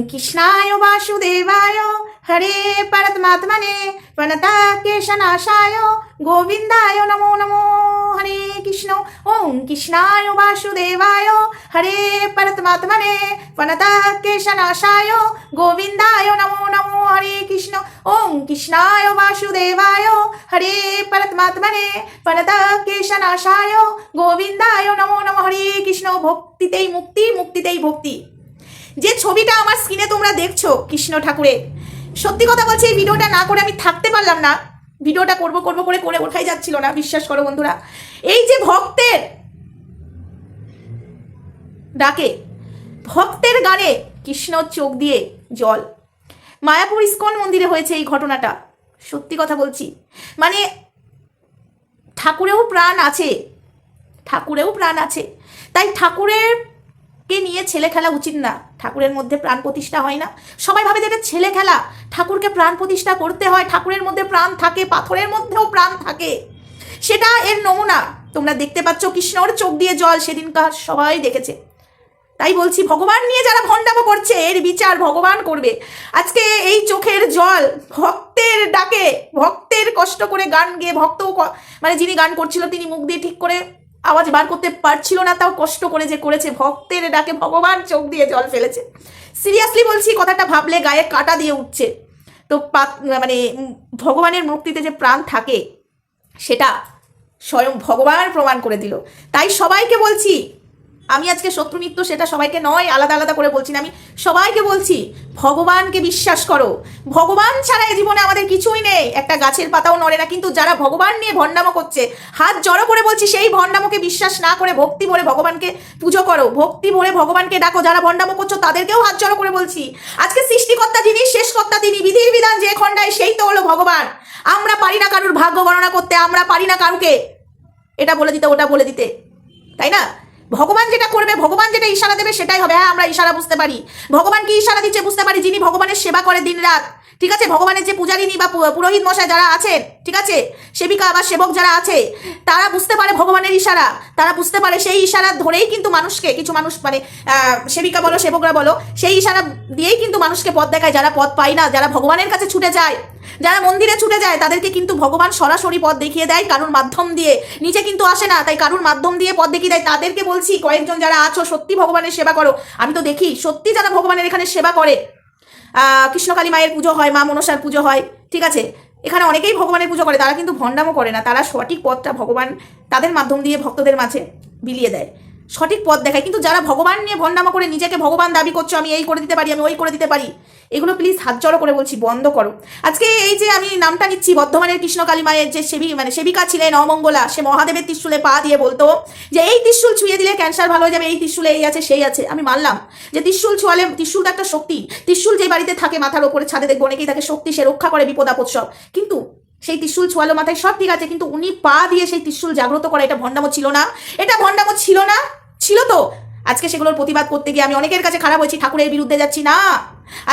কৃষ্ণায় বাসুদেবায় হরে পরমাত্মনে প্রণতাকেশনাশায় গোবিন্দায় নমো নমো। হরে কৃষ্ণ। ওম কৃষ্ণায় বাসুদেবায় হরে পরমাত্মনে প্রণতাকেশনাশায় গোবিন্দায় নমো নমো। হরে কৃষ্ণ। ওম কৃষ্ণায় বাসুদেবায় হরে পরমাত্মনে প্রণতাকেশনাশায় গোবিন্দায় নমো নমো। হরে কৃষ্ণ। ভক্তিতেই মুক্তি, মুক্তিতেই ভক্তি। যে ছবিটা আমার স্ক্রিনে তোমরা দেখছো কৃষ্ণ ঠাকুরের, সত্যি কথা বলছি এই ভিডিওটা না করে আমি থাকতে পারলাম না। ভিডিওটা করব করে ওঠাই যাচ্ছিল না, বিশ্বাস করো বন্ধুরা। এই যে ভক্তের ডাকে, ভক্তের গানে কৃষ্ণ চোখ দিয়ে জল, মায়াপুর ইস্কন মন্দিরে হয়েছে এই ঘটনাটা। সত্যি কথা বলছি, মানে ঠাকুরেও প্রাণ আছে, ঠাকুরেও প্রাণ আছে। তাই ঠাকুরের কে নিয়ে ছেলে খেলা উচিত না। ঠাকুরের মধ্যে প্রাণ প্রতিষ্ঠা হয় না। সবাই ভাবে যে এটা ছেলে খেলা, ঠাকুরকে প্রাণ প্রতিষ্ঠা করতে হয়। ঠাকুরের মধ্যে প্রাণ থাকে, পাথরের মধ্যেও প্রাণ থাকে। সেটা এর নমুনা তোমরা দেখতে পাচ্ছ। কৃষ্ণর চোখ দিয়ে জল সেদিনকার সবাই দেখেছে। তাই বলছি, ভগবান নিয়ে যারা ভণ্ডামো করছে এর বিচার ভগবান করবে। আজকে এই চোখের জল ভক্তের ডাকে, ভক্তের কষ্ট করে গান গেয়ে, ভক্ত মানে যিনি গান করছিল তিনি মুখ দিয়ে ঠিক করে আওয়াজ বার করতে পারছিল না, তাও কষ্ট করে যে করেছে, ভক্তের ডাকে ভগবান চোখ দিয়ে জল ফেলেছে। সিরিয়াসলি বলছি, কথাটা ভাবলে গায়ে কাঁটা দিয়ে উঠছে। তো মানে ভগবানের মুক্তিতে যে প্রাণ থাকে সেটা স্বয়ং ভগবান প্রমাণ করে দিল। তাই সবাইকে বলছি, আমি আজকে শত্রু মিত্র সেটা সবাইকে নয়, আলাদা আলাদা করে বলছি না, আমি সবাইকে বলছি ভগবানকে বিশ্বাস করো। ভগবান ছাড়া এই জীবনে আমাদের কিছুই নেই, একটা গাছের পাতাও নড়ে না। কিন্তু যারা ভগবান নিয়ে ভণ্ডামো করছে, হাত জড়ো করে বলছি, সেই ভণ্ডামোকে বিশ্বাস না করে ভক্তি ভরে ভগবানকে পুজো করো, ভক্তি ভরে ভগবানকে ডাকো। যারা ভণ্ডামো করছো তাদেরকেও হাত জড়ো করে বলছি, আজকে সৃষ্টিকর্তা যিনি, শেষকর্তা তিনি, বিধির বিধান যে খণ্ডায় সেই তো হলো ভগবান। আমরা পারি না কারুর ভাগ্য গণনা করতে, আমরা পারি না কারুকে এটা বলে দিতে ওটা বলে দিতে, তাই না? ভগবান যেটা করবে, ভগবান যেটা ইশারা দেবে সেটাই হবে। হ্যাঁ, আমরা ইশারা বুঝতে পারি, ভগবান কি ইশারা দিচ্ছে বুঝতে পারি। যিনি ভগবানের সেবা করে দিন রাত, ঠিক আছে, ভগবানের যে পূজারিনী বা পুরোহিত মশাই যারা আছেন, ঠিক আছে, সেবিকা বা সেবক যারা আছে, তারা বুঝতে পারে ভগবানের ইশারা, তারা বুঝতে পারে। সেই ইশারা ধরেই কিন্তু মানুষকে, কিছু মানুষ মানে সেবিকা বলো সেবকরা বলো, সেই ইশারা দিয়েই কিন্তু মানুষকে পথ দেখায়। যারা পথ পায় না, যারা ভগবানের কাছে ছুটে যায়, যারা মন্দিরে ছুটে যায়, তাদেরকে কিন্তু ভগবান সরাসরি পথ দেখিয়ে দেয়, কারুর মাধ্যম দিয়ে। নিজে কিন্তু আসে না, তাই কারুর মাধ্যম দিয়ে পথ দেখিয়ে দেয়। তাদেরকে বলছি, কয়েকজন যারা আছো সত্যি ভগবানের সেবা করো। আমি তো দেখি সত্যি যারা ভগবানের এখানে সেবা করে, কৃষ্ণকালী মায়ের পুজো হয়, মা মনসার পুজো হয়, ঠিক আছে, এখানে অনেকেই ভগবানের পুজো করে, তারা কিন্তু ভণ্ডামো করে না। তারা সঠিক পথটা ভগবান তাদের মাধ্যম দিয়ে ভক্তদের মাঝে বিলিয়ে দেয়, সঠিক পথ দেখায়। কিন্তু যারা ভগবান নিয়ে ভণ্ডামো করে নিজেকে ভগবান দাবি করছো, আমি এই করে দিতে পারি, আমি ওই করে দিতে পারি, এগুলো প্লিজ হাত জড়ো করে বলছি বন্ধ করো। আজকে এই যে আমি নামটা নিচ্ছি, বর্ধমানের কৃষ্ণকালী মায়ের যে সেবিকা ছিলেন অমঙ্গলা, সে মহাদেবের ত্রিশূলে পা দিয়ে বলতো যে এই ত্রিশূল ছুঁয়ে দিলে ক্যান্সার ভালো হয়ে যাবে, এই ত্রিশূলে এই আছে সেই আছে। আমি মানলাম যে ত্রিশূল ছোঁয়ালে, ত্রিশূলটা একটা শক্তি, ত্রিশূল যে বাড়িতে থাকে মাথার ওপরে ছাদে দেখবো অনেকেই থাকে, শক্তি, সে রক্ষা করে বিপদ আপদ সব। কিন্তু সেই ত্রিশূল ছোঁয়ালো মাথায়, সব ঠিক আছে, কিন্তু উনি পা দিয়ে সেই ত্রিশূল জাগ্রত করা, এটা ভণ্ডামো ছিল না? এটা ভণ্ডামো ছিল না? ছিল তো। আজকে সেগুলোর প্রতিবাদ করতে গিয়ে আমি অনেকের কাছে খারাপ হয়েছি, ঠাকুরের বিরুদ্ধে যাচ্ছি না।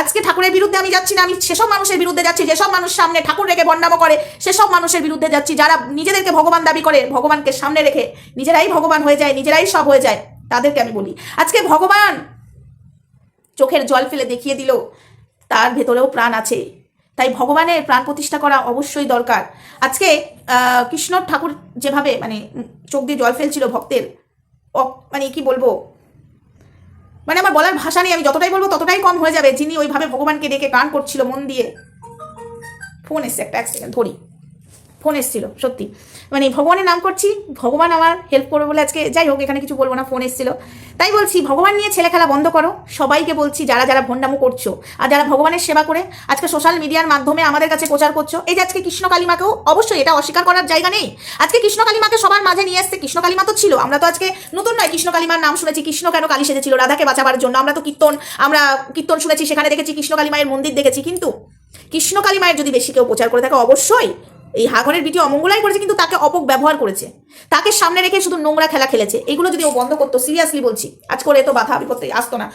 আজকে ঠাকুরের বিরুদ্ধে আমি যাচ্ছি না, আমি সেসব মানুষের বিরুদ্ধে যাচ্ছি যেসব মানুষ সামনে ঠাকুর রেখে ভণ্ডামো করে, সেসব মানুষের বিরুদ্ধে যাচ্ছি যারা নিজেদেরকে ভগবান দাবি করে, ভগবানকে সামনে রেখে নিজেরাই ভগবান হয়ে যায়, নিজেরাই সব হয়ে যায়। তাদেরকে আমি বলি, আজকে ভগবান চোখের জল ফেলে দেখিয়ে দিল তার ভেতরেও প্রাণ আছে। তাই ভগবানের প্রাণ প্রতিষ্ঠা করা অবশ্যই দরকার। আজকে কৃষ্ণ ঠাকুর যেভাবে মানে চোখ দিয়ে জল ফেলছিল ভক্তের, মানে কি বলবো, মানে আমার বলার ভাষা নেই। আমি যতটাই বলবো ততটাই কম হয়ে যাবে। যিনি ওইভাবে ভগবানকে ডেকে গান করছিল মন দিয়ে। ফোন এসছে, একটা এক সেকেন্ড ধরি, ফোন এসেছিল সত্যি, মানে ভগবানের নাম করছি, ভগবান আমার হেল্প করবে বলে আজকে, যাই হোক এখানে কিছু বলবো না, ফোন এসেছিল। তাই বলছি ভগবান নিয়ে ছেলে খেলা বন্ধ করো। সবাইকে বলছি, যারা যারা ভণ্ডামো করছো আর যারা ভগবানের সেবা করে আজকে সোশ্যাল মিডিয়ার মাধ্যমে আমাদের কাছে প্রচার করছো, এই যে আজকে কৃষ্ণকালী মাকেও, অবশ্যই এটা অস্বীকার করার জায়গা নেই, আজকে কৃষ্ণকালী মাকে সবার মাঝে নিয়ে আসছে। কৃষ্ণকালী মা তো ছিল, আমরা তো আজকে নতুন নয় কৃষ্ণকালী মার নাম শুনেছি। কৃষ্ণ কেন কালী সেজেছিল? রাধাকে বাঁচাবার জন্য। আমরা তো কীর্তন শুনেছি, সেখানে দেখেছি কৃষ্ণকালী মায়ের মন্দির দেখেছি। কিন্তু কৃষ্ণকালী মায়ের যদি বেশি কেউ প্রচার করে থাকে, অবশ্যই এই হাঘরের ভিডিও অমঙ্গলাই করেছে, কিন্তু তাকে অপব্যবহার করেছে, তাকে সামনে রেখে শুধু নোংরা খেলা খেলেছে। এগুলো যদি ও বন্ধ করতো, সিরিয়াসলি বলছি, আজ করে তো বাধা বিপত্তি আসতো না।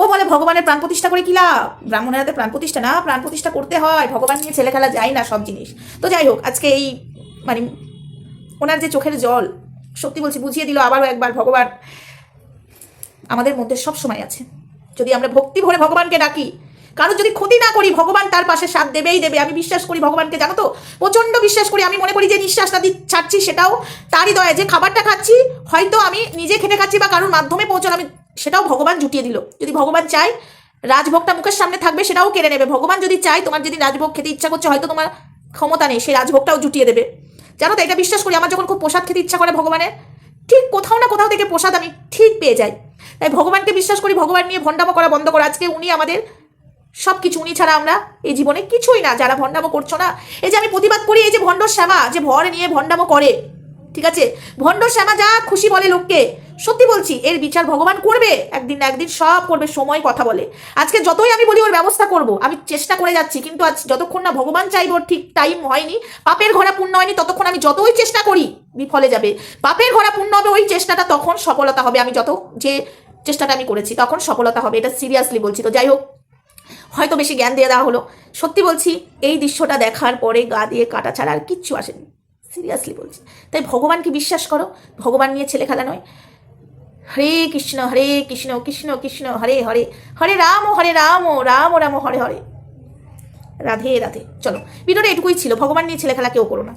ও বলে ভগবানের প্রাণ প্রতিষ্ঠা করে কি লাভ? ব্রাহ্মণের হাতে প্রাণ প্রতিষ্ঠা না, প্রাণ প্রতিষ্ঠা করতে হয়, ভগবান নিয়ে ছেলে খেলা যায় না সব জিনিস। তো যাই হোক, আজকে এই মানে ওনার যে চোখের জল, সত্যি বলছি বুঝিয়ে দিল আবারও একবার, ভগবান আমাদের মধ্যে সব সময় আছে, যদি আমরা ভক্তি ভরে ভগবানকে ডাকি, কারো যদি ক্ষতি না করি, ভগবান তার পাশে সাথ দেবেই দেবে। আমি বিশ্বাস করি ভগবানকে, জানো তো, প্রচন্ড বিশ্বাস করি। আমি মনে করি যে নিঃশ্বাসটা ছাড়ছি সেটাও তারই দয়া, যে খাবারটা খাচ্ছি হয়তো আমি নিজে খেটে খাচ্ছি বা কারোর মাধ্যমে পৌঁছানো, আমি সেটাও ভগবান জুটিয়ে দিল। যদি ভগবান চায় রাজভোগটা মুখের সামনে থাকবে, সেটাও কেড়ে নেবে। ভগবান যদি চায় তোমার যদি রাজভোগ খেতে ইচ্ছা করছে, হয়তো তোমার ক্ষমতা নেই, সেই রাজভোগটাও জুটিয়ে দেবে। জানো তো, এটা বিশ্বাস করি। আমার যখন খুব প্রসাদ খেতে ইচ্ছা করে ভগবানের, ঠিক কোথাও না কোথাও থেকে প্রসাদ আমি ঠিক পেয়ে যাই। তাই ভগবানকে বিশ্বাস করি। ভগবান নিয়ে ভণ্ডামো করা বন্ধ করো। আজকে উনি আমাদের সব কিছু, উনি ছাড়া আমরা এই জীবনে কিছুই না। যারা ভণ্ডামো করছো না, এই যে আমি প্রতিবাদ করি, এই যে ভণ্ড শ্যামা যে ভর নিয়ে ভণ্ডামো করে, ঠিক আছে, ভণ্ড শ্যামা যা খুশি বলে লোককে, সত্যি বলছি এর বিচার ভগবান করবে একদিন না একদিন, সব করবে। সময় কথা বলে। আজকে যতই আমি বলি ওর ব্যবস্থা করব, আমি চেষ্টা করে যাচ্ছি, কিন্তু আজ যতক্ষণ না ভগবান চাইব ঠিক টাইম হয়নি, পাপের ঘোড়া পূর্ণ হয়নি, ততক্ষণ আমি যতই চেষ্টা করি বিফলে যাবে। পাপের ঘোড়া পূর্ণ হবে, ওই চেষ্টাটা তখন সফলতা হবে। আমি যত যে চেষ্টাটা আমি করেছি তখন সফলতা হবে, এটা সিরিয়াসলি বলছি। তো যাই হোক, হয়তো বেশি জ্ঞান দিয়ে দেওয়া হলো। সত্যি বলছি, এই দৃশ্যটা দেখার পরে গা দিয়ে কাটা ছাড়া আর কিচ্ছু আসেনি, সিরিয়াসলি বলছি। তাই ভগবানকে বিশ্বাস করো, ভগবান নিয়ে ছেলে খেলা নয়। হরে কৃষ্ণ কৃষ্ণ কৃষ্ণ হরে হরে, হরে রাম রাম রাম হরে হরে, রাধে রাধে। চলো, ভিডিওটা এটুকুই ছিল। ভগবান নিয়ে ছেলে খেলা কেউ করো না।